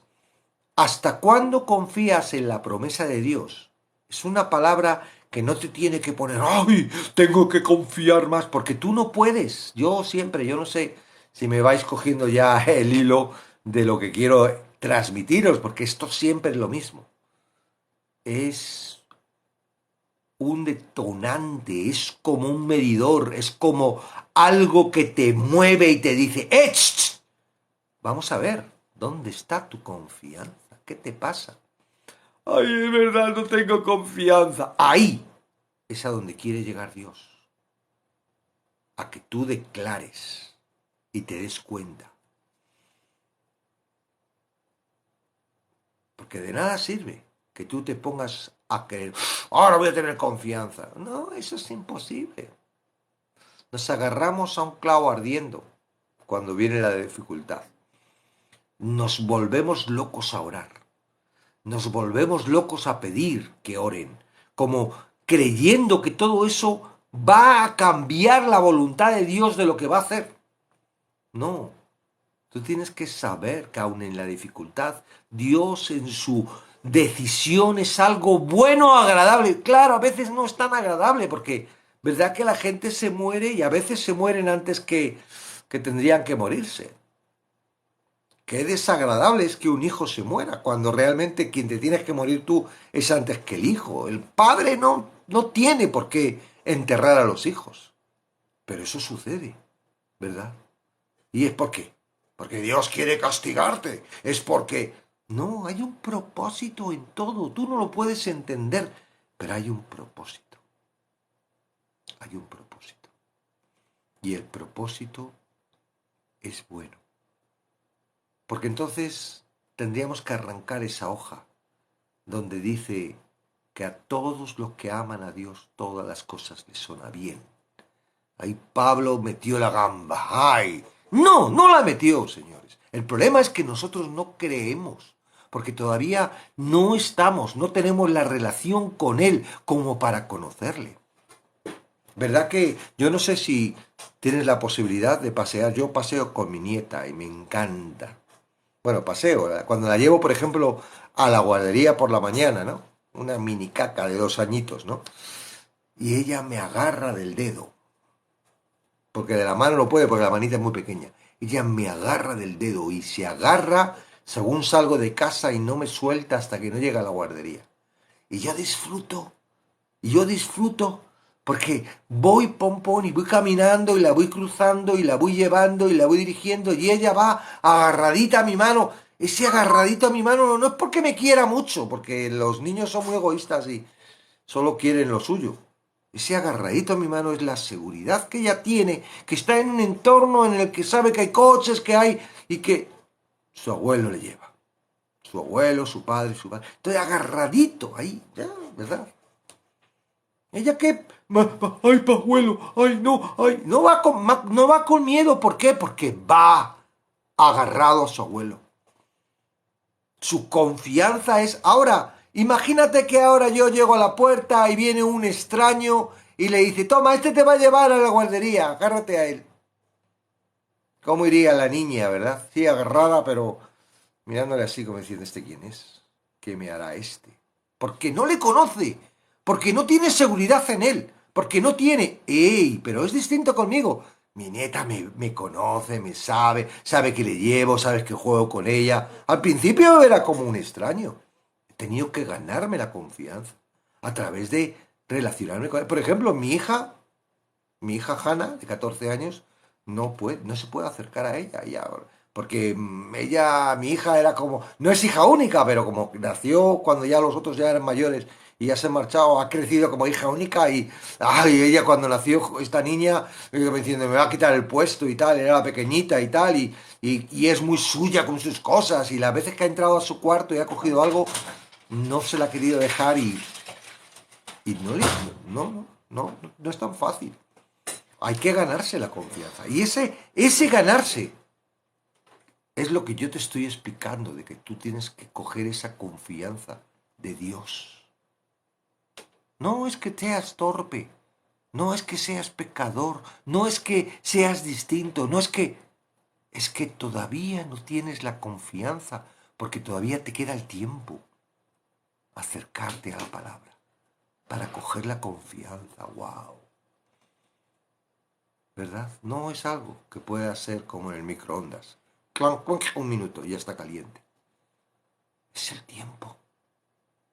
¿hasta cuándo confías en la promesa de Dios? Es una palabra que no te tiene que poner, ¡ay! Tengo que confiar más, porque tú no puedes. Yo siempre, yo no sé si me vais cogiendo ya el hilo de lo que quiero transmitiros, porque esto siempre es lo mismo. Es un detonante, es como un medidor, es como algo que te mueve y te dice, ¡Ech! Vamos a ver, ¿dónde está tu confianza? ¿Qué te pasa? Ay, es verdad, no tengo confianza. Ahí es a donde quiere llegar Dios. A que tú declares y te des cuenta. Porque de nada sirve que tú te pongas a creer, ahora voy a tener confianza. No, eso es imposible. Nos agarramos a un clavo ardiendo cuando viene la dificultad. Nos volvemos locos a orar. Nos volvemos locos a pedir que oren, como creyendo que todo eso va a cambiar la voluntad de Dios de lo que va a hacer. No, tú tienes que saber que aun en la dificultad, Dios en su decisión es algo bueno o agradable. Claro, a veces no es tan agradable porque, ¿verdad que la gente se muere y a veces se mueren antes que tendrían que morirse? Qué desagradable es que un hijo se muera, cuando realmente quien te tienes que morir tú es antes que el hijo. El padre no tiene por qué enterrar a los hijos. Pero eso sucede, ¿verdad? ¿Y es por qué? Porque Dios quiere castigarte. Es porque... No, hay un propósito en todo. Tú no lo puedes entender, pero hay un propósito. Hay un propósito. Y el propósito es bueno. Porque entonces tendríamos que arrancar esa hoja donde dice que a todos los que aman a Dios todas las cosas les suenan bien. Ahí Pablo metió la gamba. ¡Ay! No, no la metió, señores. El problema es que nosotros no creemos, porque todavía no tenemos la relación con Él como para conocerle. ¿Verdad que yo no sé si tienes la posibilidad de pasear? Yo paseo con mi nieta y me encanta. Bueno, paseo, cuando la llevo, por ejemplo, a la guardería por la mañana, ¿no? Una mini caca de 2 añitos, ¿no? Y ella me agarra del dedo, porque de la mano no puede, porque la manita es muy pequeña. Ella me agarra del dedo y se agarra según salgo de casa y no me suelta hasta que no llega a la guardería. Y yo disfruto, porque voy pompón y voy caminando y la voy cruzando y la voy llevando y la voy dirigiendo y ella va agarradita a mi mano. Ese agarradito a mi mano no es porque me quiera mucho, porque los niños son muy egoístas y solo quieren lo suyo. Ese agarradito a mi mano es la seguridad que ella tiene, que está en un entorno en el que sabe que hay coches, que hay y que su abuelo le lleva. Su abuelo, su padre, su padre. Estoy agarradito ahí, ya, ¿verdad? Ella que, ay, pajuelo, ay, no va con miedo, ¿por qué? Porque va agarrado a su abuelo. Su confianza es, ahora, imagínate que ahora yo llego a la puerta y viene un extraño y le dice, toma, este te va a llevar a la guardería, agárrate a él. ¿Cómo iría la niña, verdad? Sí, agarrada, pero mirándole así como diciendo, ¿este quién es? ¿Qué me hará este? Porque no le conoce, porque no tiene seguridad en él, porque no tiene... ¡Ey! Pero es distinto conmigo. Mi nieta me conoce, me sabe que le llevo, sabe que juego con ella. Al principio era como un extraño. He tenido que ganarme la confianza a través de relacionarme con ella. Por ejemplo, mi hija Hannah, de 14 años, no se puede acercar a ella, porque mi hija era como, no es hija única, pero como nació cuando ya los otros ya eran mayores y ya se han marchado, ha crecido como hija única y, ay, ella cuando nació, esta niña, me diciendo, me va a quitar el puesto y tal, era pequeñita y tal, y es muy suya con sus cosas, y las veces que ha entrado a su cuarto y ha cogido algo, no se la ha querido dejar y no es tan fácil. Hay que ganarse la confianza. Y ese ganarse es lo que yo te estoy explicando, de que tú tienes que coger esa confianza de Dios. No es que seas torpe, No es que seas pecador, no es que seas distinto, no es que... Es que todavía no tienes la confianza, porque todavía te queda el tiempo acercarte a la palabra para coger la confianza. ¡Wow! ¿Verdad? No es algo que pueda ser como en el microondas. Clon, clon, un minuto y ya está caliente. Es el tiempo.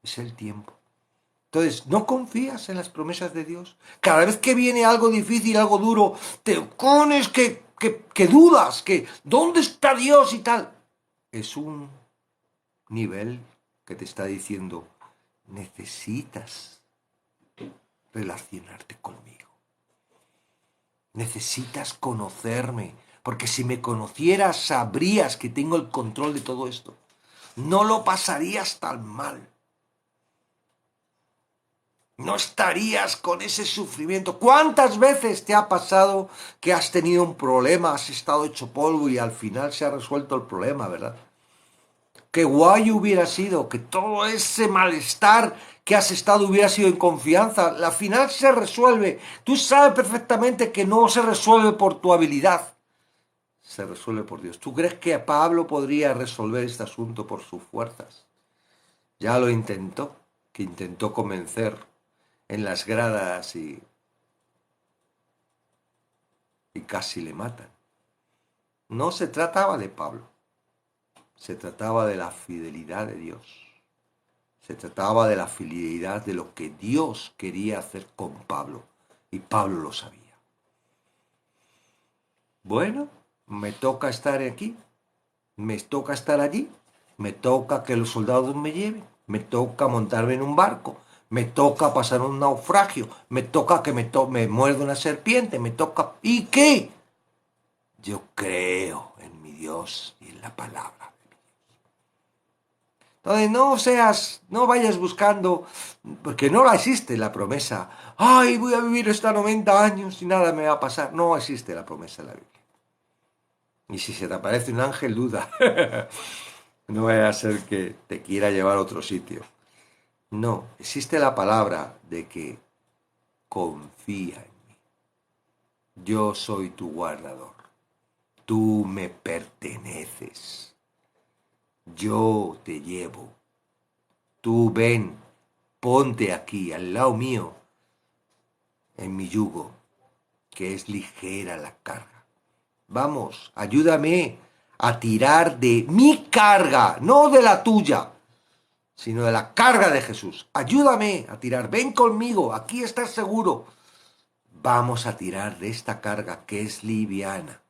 Es el tiempo. Entonces, ¿no confías en las promesas de Dios? Cada vez que viene algo difícil, algo duro, te pones que dudas, que ¿dónde está Dios y tal? Es un nivel que te está diciendo, necesitas relacionarte conmigo. Necesitas conocerme, porque si me conocieras sabrías que tengo el control de todo esto. No lo pasarías tan mal. No estarías con ese sufrimiento. ¿Cuántas veces te ha pasado que has tenido un problema, has estado hecho polvo y al final se ha resuelto el problema, ¿verdad? Qué guay hubiera sido que todo ese malestar que has estado hubiera sido en confianza. La final se resuelve. Tú sabes perfectamente que no se resuelve por tu habilidad. Se resuelve por Dios. ¿Tú crees que Pablo podría resolver este asunto por sus fuerzas? Ya lo intentó, que intentó convencer en las gradas y casi le matan. No se trataba de Pablo, se trataba de la fidelidad de Dios. Se trataba de la fidelidad de lo que Dios quería hacer con Pablo. Y Pablo lo sabía. Bueno, me toca estar aquí, me toca estar allí, me toca que los soldados me lleven, me toca montarme en un barco, me toca pasar un naufragio, me toca que me muerda una serpiente, me toca... ¿Y qué? Yo creo en mi Dios y en la palabra. Entonces no vayas buscando, porque no existe la promesa, ay, voy a vivir hasta 90 años y nada me va a pasar. No existe la promesa en la Biblia. Y si se te aparece un ángel, duda. No vaya a ser que te quiera llevar a otro sitio. No, existe la palabra de que confía en mí. Yo soy tu guardador. Tú me perteneces. Yo te llevo. Tú ven, ponte aquí, al lado mío, en mi yugo, que es ligera la carga. Vamos, ayúdame a tirar de mi carga, no de la tuya, sino de la carga de Jesús. Ayúdame a tirar, ven conmigo, aquí estás seguro. Vamos a tirar de esta carga que es liviana.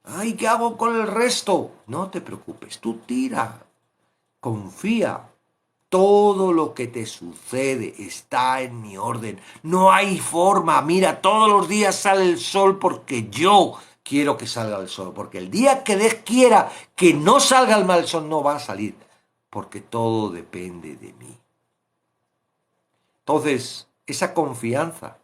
Ay, ¿qué hago con el resto? No te preocupes, tú tira, confía. Todo lo que te sucede está en mi orden. No hay forma. Mira, todos los días sale el sol porque yo quiero que salga el sol. Porque el día que Dios quiera que no salga el mal sol, no va a salir. Porque todo depende de mí. Entonces, esa confianza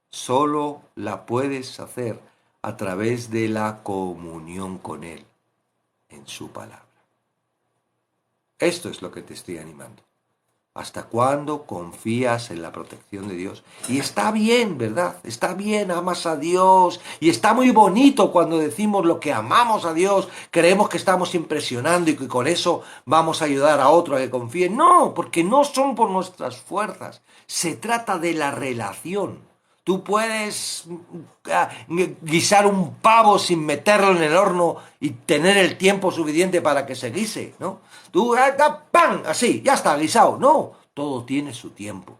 solo la puedes hacer a través de la comunión con Él en su palabra. Esto es lo que te estoy animando. ¿Hasta cuándo confías en la protección de Dios? Y está bien, ¿verdad? Está bien, amas a Dios. Y está muy bonito cuando decimos lo que amamos a Dios. Creemos que estamos impresionando y que con eso vamos a ayudar a otro a que confíe. No, porque no son por nuestras fuerzas. Se trata de la relación. Tú puedes guisar un pavo sin meterlo en el horno y tener el tiempo suficiente para que se guise, ¿no? Tú, ¡pam! Así, ya está guisado. No, todo tiene su tiempo.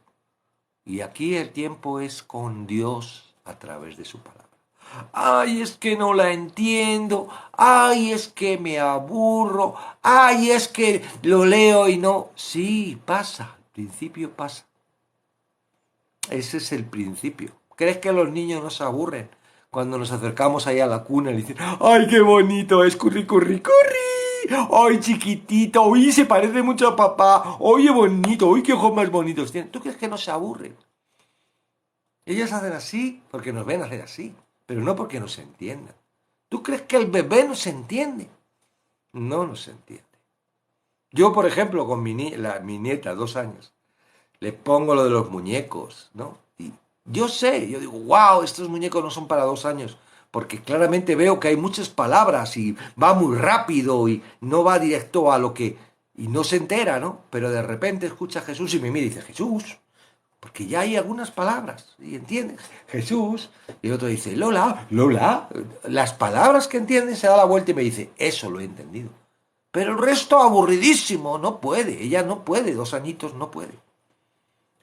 Y aquí el tiempo es con Dios a través de su palabra. Ay, es que no la entiendo. Ay, es que me aburro. Ay, es que lo leo y no. Sí, pasa. Al principio pasa. Ese es el principio. ¿Crees que los niños no se aburren cuando nos acercamos ahí a la cuna y dicen, ¡ay, qué bonito es curri, curri, curri! ¡Ay, chiquitito! ¡Uy, se parece mucho a papá! ¡Oye, bonito! ¡Uy, qué ojos más bonitos tienen! ¿Tú crees que no se aburren? Ellas hacen así porque nos ven hacer así, pero no porque nos entiendan. ¿Tú crees que el bebé nos entiende? No nos entiende. Yo, por ejemplo, con mi nieta, 2 años, le pongo lo de los muñecos, ¿no? Y Yo sé, yo digo, wow, estos muñecos no son para 2 años, porque claramente veo que hay muchas palabras y va muy rápido y no va directo a lo que... y no se entera, ¿no? Pero de repente escucha a Jesús y me mira y dice, Jesús, porque ya hay algunas palabras, ¿y entiendes? Jesús, y el otro dice, Lola, Lola, las palabras que entiende se da la vuelta y me dice, eso lo he entendido. Pero el resto aburridísimo, no puede, ella no puede, 2 añitos no puede.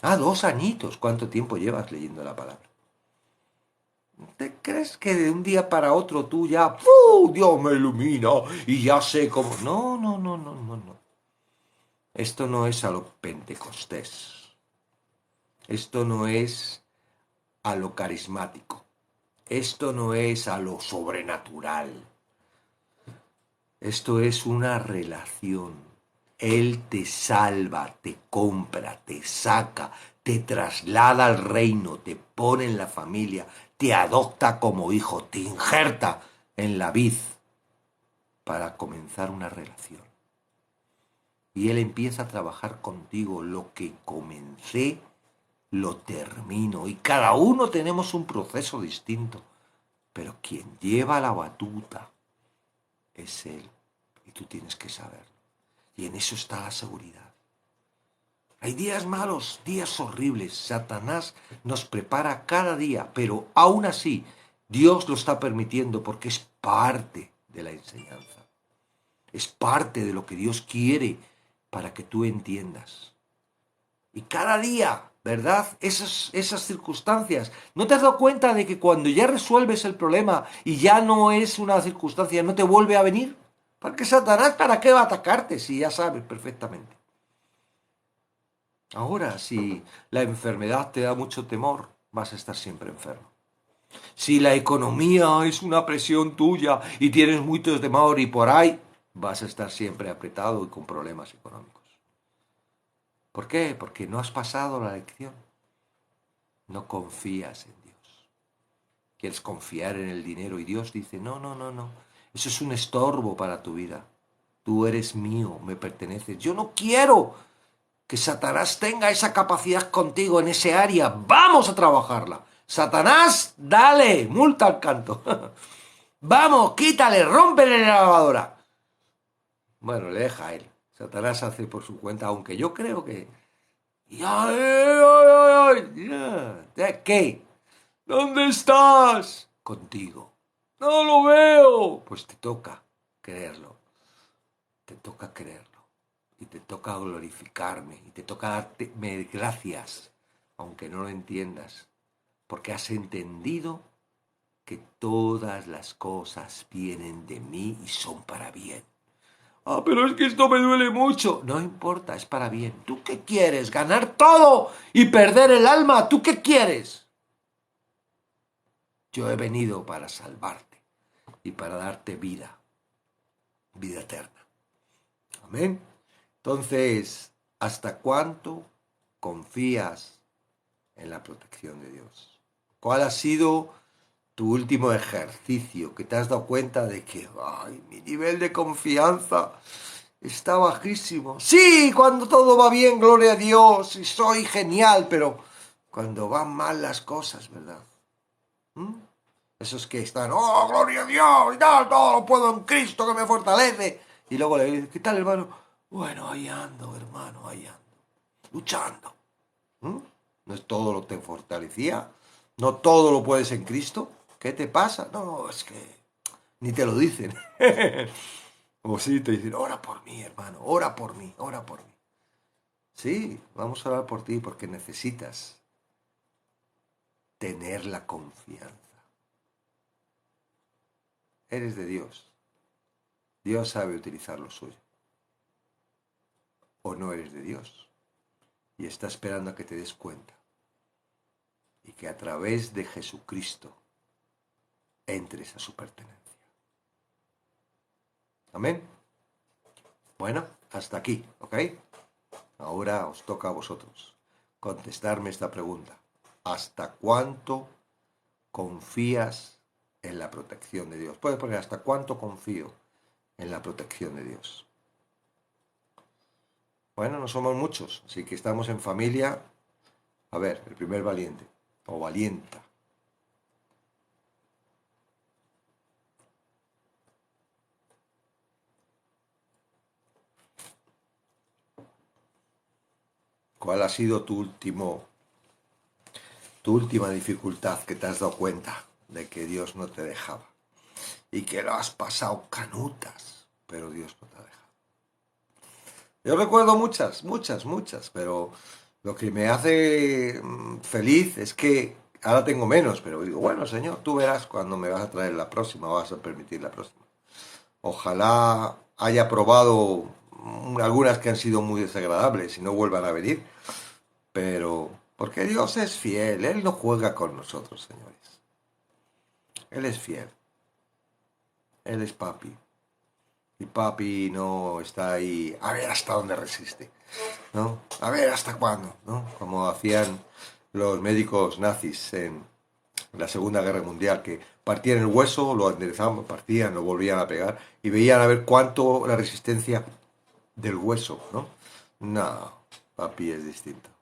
Ah, 2 añitos, ¿cuánto tiempo llevas leyendo la palabra? ¿Te crees que de un día para otro tú ya, ¡fu! Dios me ilumina y ya sé cómo? No, no, no, no, no, no. Esto no es a lo pentecostés. Esto no es a lo carismático. Esto no es a lo sobrenatural. Esto es una relación. Él te salva, te compra, te saca, te traslada al reino, te pone en la familia, te adopta como hijo, te injerta en la vid para comenzar una relación. Y Él empieza a trabajar contigo. Lo que comencé, lo termino. Y cada uno tenemos un proceso distinto. Pero quien lleva la batuta es Él. Y tú tienes que saberlo. Y en eso está la seguridad. Hay días malos, días horribles. Satanás nos prepara cada día, pero aún así Dios lo está permitiendo porque es parte de la enseñanza. Es parte de lo que Dios quiere para que tú entiendas. Y cada día, ¿verdad? Esas circunstancias. ¿No te has dado cuenta de que cuando ya resuelves el problema y ya no es una circunstancia, no te vuelve a venir? Porque Satanás, ¿para qué va a atacarte si ya sabes perfectamente? Ahora, si la enfermedad te da mucho temor, vas a estar siempre enfermo. Si la economía es una presión tuya y tienes mucho temor y por ahí, vas a estar siempre apretado y con problemas económicos. ¿Por qué? Porque no has pasado la lección. No confías en Dios. Quieres confiar en el dinero y Dios dice, no, no, no, no. Eso es un estorbo para tu vida. Tú eres mío, me perteneces. Yo no quiero que Satanás tenga esa capacidad contigo en ese área. Vamos a trabajarla. Satanás, dale, multa al canto. Vamos, quítale, rómpele la lavadora. Bueno, le deja a él. Satanás hace por su cuenta, aunque yo creo que... ¡Ay, ay, ay! ¿Qué? ¿Dónde estás? Contigo. No lo veo. Pues te toca creerlo. Te toca creerlo. Y te toca glorificarme. Y te toca darme gracias, aunque no lo entiendas. Porque has entendido que todas las cosas vienen de mí y son para bien. Ah, pero es que esto me duele mucho. No importa, es para bien. ¿Tú qué quieres? ¿Ganar todo y perder el alma? ¿Tú qué quieres? Yo he venido para salvarte y para darte vida, vida eterna. Amén. Entonces, ¿hasta cuánto confías en la protección de Dios? ¿Cuál ha sido tu último ejercicio que te has dado cuenta de que, ay, mi nivel de confianza está bajísimo? Sí, cuando todo va bien, gloria a Dios, y soy genial, pero cuando van mal las cosas, ¿verdad? ¿Mm? Esos que están, oh, gloria a Dios, y tal, todo lo puedo en Cristo que me fortalece. Y luego le dice, ¿qué tal, hermano? Bueno, ahí ando, hermano, ahí ando, luchando. ¿Mm? No es todo lo que te fortalecía, no todo lo puedes en Cristo. ¿Qué te pasa? No, es que ni te lo dicen. O sí, te dicen, ora por mí, hermano, ora por mí, ora por mí. Sí, vamos a orar por ti porque necesitas tener la confianza. Eres de Dios. Dios sabe utilizar lo suyo. O no eres de Dios. Y está esperando a que te des cuenta. Y que a través de Jesucristo entres a su pertenencia. Amén. Bueno, hasta aquí, ¿ok? Ahora os toca a vosotros contestarme esta pregunta. ¿Hasta cuánto confías en la protección de Dios? Puedes poner hasta cuánto confío en la protección de Dios. Bueno, no somos muchos, así que estamos en familia. A ver, el primer valiente. o valienta. ¿Cuál ha sido tu última dificultad que te has dado cuenta de que Dios no te dejaba? Y que lo has pasado canutas, pero Dios no te ha dejado. Yo recuerdo muchas, pero lo que me hace feliz es que ahora tengo menos, pero digo, bueno, Señor, tú verás cuando me vas a traer la próxima, vas a permitir la próxima. Ojalá haya probado algunas que han sido muy desagradables y no vuelvan a venir, pero porque Dios es fiel, Él no juega con nosotros, señores. Él es fiel, Él es papi. Y papi no está ahí a ver hasta dónde resiste, ¿no? A ver hasta cuándo, ¿no? Como hacían los médicos nazis en la Segunda Guerra Mundial, que partían el hueso, lo enderezaban, partían, lo volvían a pegar y veían a ver cuánto la resistencia del hueso, ¿no? No, papi es distinto.